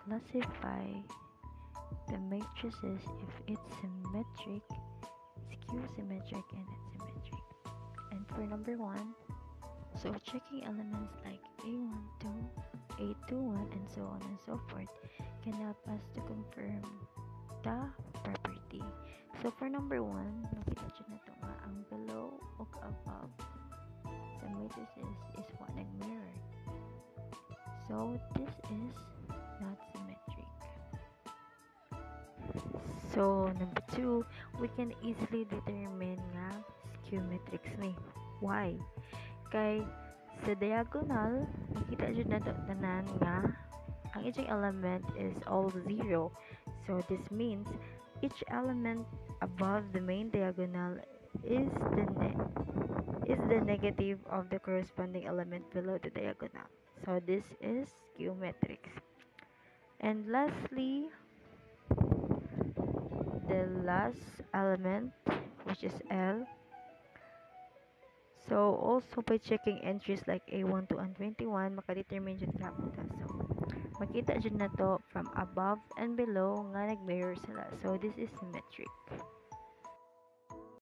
classify the matrices if it's symmetric, skew symmetric, and asymmetric. And for number 1, so checking elements like A12, A21, and so on and so forth can help us to confirm the property. So for number 1, makita dyan na ito nga, ang below o above sa matrices is what nag-mirror. So this is not symmetric. So number 2, we can easily determine nga skew matrix ni. Why? Kay sa diagonal, makita dyan na ito tanan nga ang each element is all 0. So this means each element above the main diagonal is the negative of the corresponding element below the diagonal. So this is skew matrix. And lastly, the last element, which is L. So also by checking entries like A12 and 21, makadetermine dyan ka po ta. So makita dyan na to from above and below nga nag-mirror sila. So this is symmetric.